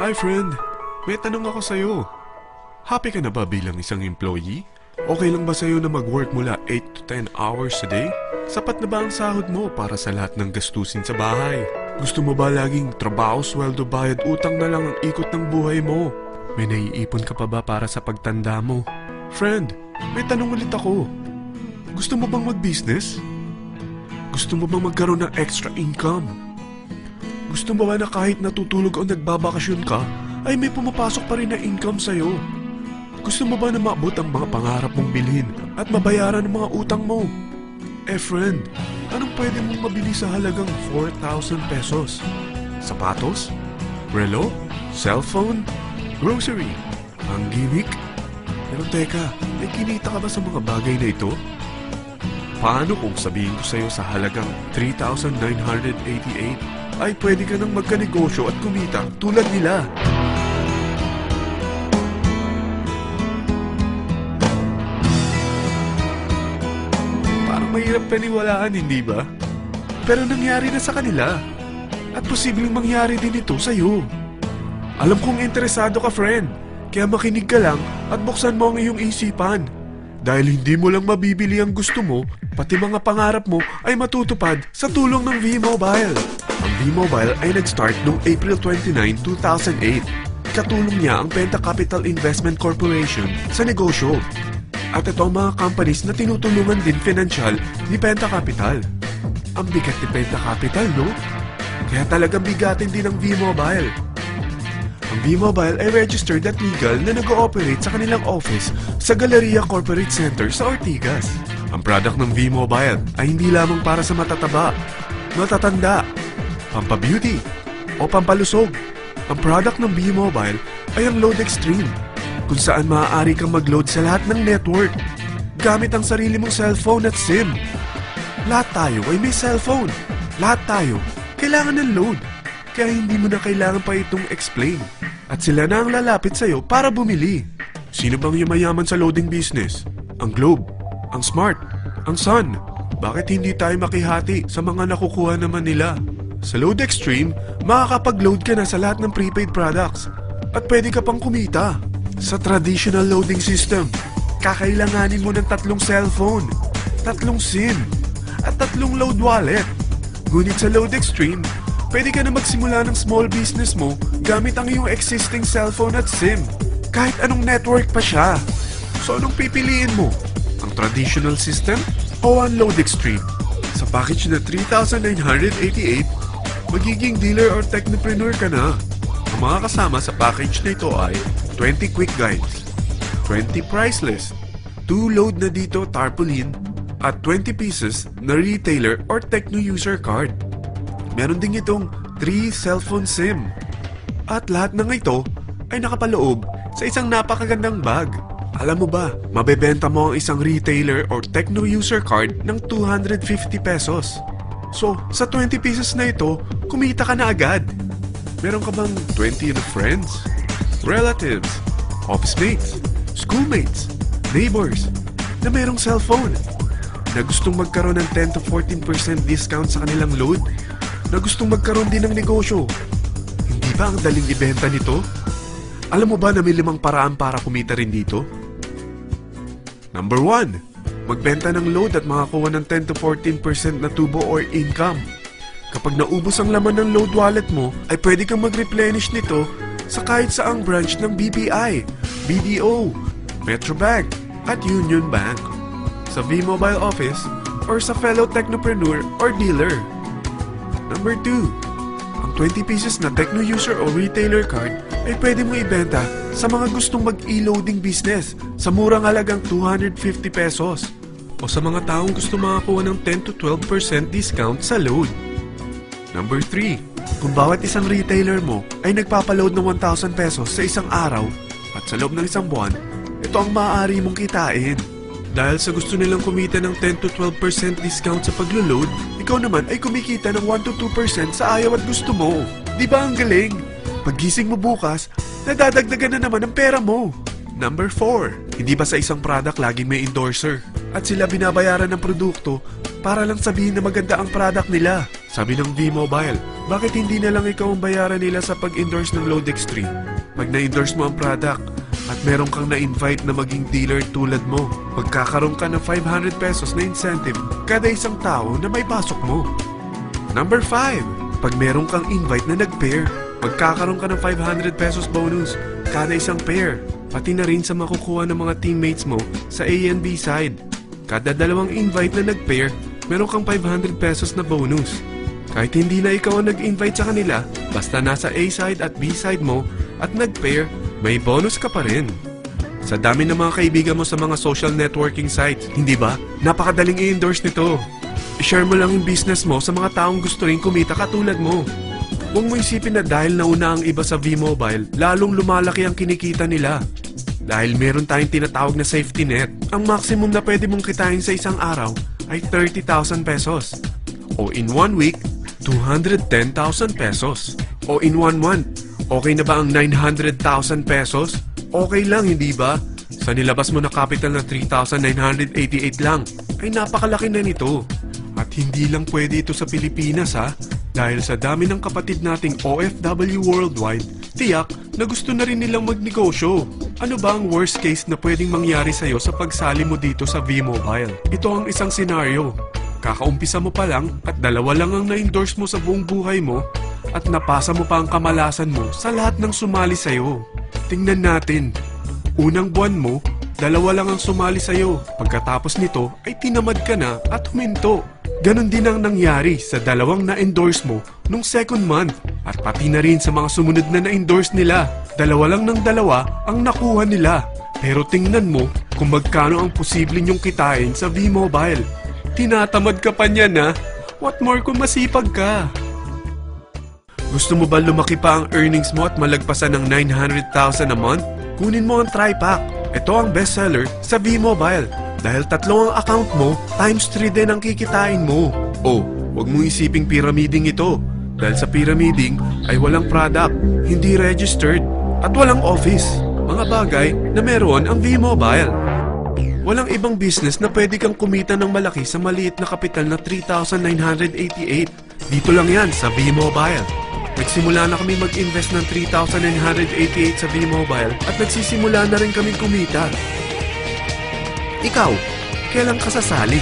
Hi friend, may tanong ako sa'yo. Happy ka na ba bilang isang employee? Okay lang ba sa'yo na mag-work mula 8 to 10 hours a day? Sapat na ba ang sahod mo para sa lahat ng gastusin sa bahay? Gusto mo ba laging trabaho, sweldo, bayad, utang na lang ang ikot ng buhay mo? May naiipon ka pa ba para sa pagtanda mo? Friend, may tanong ulit ako. Gusto mo bang mag-business? Gusto mo bang magkaroon ng extra income? Gusto mo ba na kahit natutulog o nagbabakasyon ka, ay may pumapasok pa rin na income sa'yo? Gusto mo ba na maabot ang mga pangarap mong bilhin at mabayaran ang mga utang mo? Eh friend, anong pwede mong mabili sa halagang 4,000 pesos? Sapatos? Relo? Cellphone? Grocery? Ang gimmick? Pero teka, may kinita ka ba sa mga bagay na ito? Paano kung sabihin ko sa'yo sa halagang 3,988 ay pwede ka nang magkanegosyo at kumita tulad nila? Parang mahirap paniwalaan, hindi ba? Pero nangyari na sa kanila. At posibleng mangyari din ito sa'yo. Alam kong interesado ka, friend. Kaya makinig ka lang at buksan mo ang iyong isipan. Dahil hindi mo lang mabibili ang gusto mo, pati mga pangarap mo ay matutupad sa tulong ng V-Mobile. Ang V-Mobile ay nag-start noong April 29, 2008. Katulong niya ang Penta Capital Investment Corporation sa negosyo. At ito ang mga companies na tinutulungan din financial ni Penta Capital. Ang bigat ni Penta Capital, no? Kaya talagang bigatin din ang V-Mobile. Ang V-Mobile ay registered at legal na nag-ooperate sa kanilang office sa Galleria Corporate Center sa Ortigas. Ang product ng V-Mobile ay hindi lamang para sa matataba, matatanda, pampabeauty, o pampalusog. Ang product ng V-Mobile ay ang Load Extreme, kung saan maaari kang mag-load sa lahat ng network gamit ang sarili mong cellphone at SIM. Lahat tayo ay may cellphone. Lahat tayo kailangan ng load. Kaya hindi mo na kailangan pa itong explain. At sila na ang lalapit sa'yo para bumili. Sino bang yumayaman sa loading business? Ang Globe, ang Smart, ang Sun. Bakit hindi tayo makihati sa mga nakukuha naman nila? Sa Load Extreme, makakapag-load ka na sa lahat ng prepaid products. At pwede ka pang kumita. Sa traditional loading system, kakailanganin mo ng 3 cellphone, 3 SIM, at 3 load wallet. Ngunit sa Load Extreme, pwede ka na magsimula ng small business mo gamit ang iyong existing cellphone at SIM. Kahit anong network pa siya. So anong pipiliin mo? Ang traditional system o ang Load Extreme? Sa package na 3,988, magiging dealer or technopreneur ka na. Ang mga kasama sa package na ito ay 20 quick guides, 20 price list, 2 load na dito tarpaulin, at 20 pieces na retailer or techno user card. Meron din itong 3 cellphone SIM. At lahat ng ito ay nakapaloob sa isang napakagandang bag. Alam mo ba, mabebenta mo ang isang retailer or techno user card ng 250 pesos. So, sa 20 pieces na ito, kumita ka na agad. Meron ka bang 20 na friends, relatives, office mates, schoolmates, neighbors na merong cellphone na gustong magkaroon ng 10 to 14% discount sa kanilang load? Na gustong magkaroon din ng negosyo? Hindi ba ang daling ibenta nito? Alam mo ba na may 5 paraan para kumita rin dito? Number 1, magbenta ng load at makakuha ng 10 to 14% na tubo or income. Kapag naubos ang laman ng load wallet mo, ay pwede kang mag-replenish nito sa kahit saang branch ng BPI, BDO, Metrobank, at Union Bank, sa V-Mobile office, or sa fellow technopreneur or dealer. Number 2, ang 20 pieces na techno user o retailer card ay pwede mo ibenta sa mga gustong mag-e-loading business sa murang halagang 250 pesos o sa mga taong gusto makakuha ng 10 to 12% discount sa load. Number 3, kung bawat isang retailer mo ay nagpapaload ng 1,000 pesos sa isang araw at sa loob ng isang buwan, ito ang maaari mong kitain. Dahil sa gusto nilang kumita ng 10 to 12% discount sa paglo-load, ikaw naman ay kumikita ng 1 to 2% sa ayaw at gusto mo. Di ba ang galing? Paggising mo bukas, nadadagdagan na naman ang pera mo. Number 4, hindi ba sa isang product laging may endorser? At sila binabayaran ng produkto para lang sabihin na maganda ang product nila. Sabi ng V-Mobile, Bakit hindi na lang ikaw ang bayaran nila sa pag-endorse ng Load Extreme? Pag na-endorse mo ang product at meron kang na-invite na maging dealer tulad mo, magkakaroon ka ng 500 pesos na incentive kada isang tao na may pasok mo. Number 5. Pag meron kang invite na nag-pair, magkakaroon ka ng 500 pesos bonus kada isang pair, pati na rin sa makukuha ng mga teammates mo sa A and B side. Kada dalawang invite na nag-pair, meron kang 500 pesos na bonus. Kahit hindi na ikaw ang nag-invite sa kanila, basta nasa A side at B side mo at nag-pair, may bonus ka pa rin. Sa dami ng mga kaibigan mo sa mga social networking sites, hindi ba? Napakadaling i-endorse nito. I-share mo lang yung business mo sa mga taong gusto rin kumita katulad mo. Huwag mo isipin na dahil nauna ang iba sa V-Mobile, lalong lumalaki ang kinikita nila. Dahil meron tayong tinatawag na safety net, ang maximum na pwede mong kitain sa isang araw ay 30,000 pesos. O in 1 week, 210,000 pesos. O in 1 month, okay na ba ang 900,000 pesos? Okay lang, hindi ba? Sa nilabas mo na capital na 3,988 lang, ay napakalaki na nito. At hindi lang pwede ito sa Pilipinas ha, dahil sa dami ng kapatid nating OFW worldwide, tiyak na gusto na rin nilang magnegosyo. Ano ba ang worst case na pwedeng mangyari sa'yo sa pagsali mo dito sa V-Mobile? Ito ang isang senaryo. Kakaumpisa mo pa lang at dalawa lang ang na-endorse mo sa buong buhay mo at napasa mo pa ang kamalasan mo sa lahat ng sumali sa'yo. Tingnan natin. Unang buwan mo, dalawa lang ang sumali sa'yo. Pagkatapos nito ay tinamad ka na at huminto. Ganon din ang nangyari sa dalawang na-endorse mo nung second month at pati na rin sa mga sumunod na na-endorse nila. Dalawa lang ng dalawa ang nakuha nila. Pero tingnan mo kung magkano ang posible nyong kitain sa V-Mobile. Tinatamad ka pa niyan ha? What more kung masipag ka? Gusto mo ba lumaki pa ang earnings mo at malagpasan ng 900,000 a month? Kunin mo ang TriPack. Ito ang bestseller sa V-Mobile. Dahil 3 ang account mo, times 3 din ang kikitain mo. Oh, huwag mong isiping pyramiding ito. Dahil sa pyramiding ay walang product, hindi registered, at walang office. Mga bagay na meron ang V-Mobile. Walang ibang business na pwede kang kumita ng malaki sa maliit na kapital na 3,988. Dito lang yan sa V-Mobile. Nagsimula na kami mag-invest ng 3,988 sa V-Mobile at nagsisimula na rin kami kumita. Ikaw, kailan ka sasali?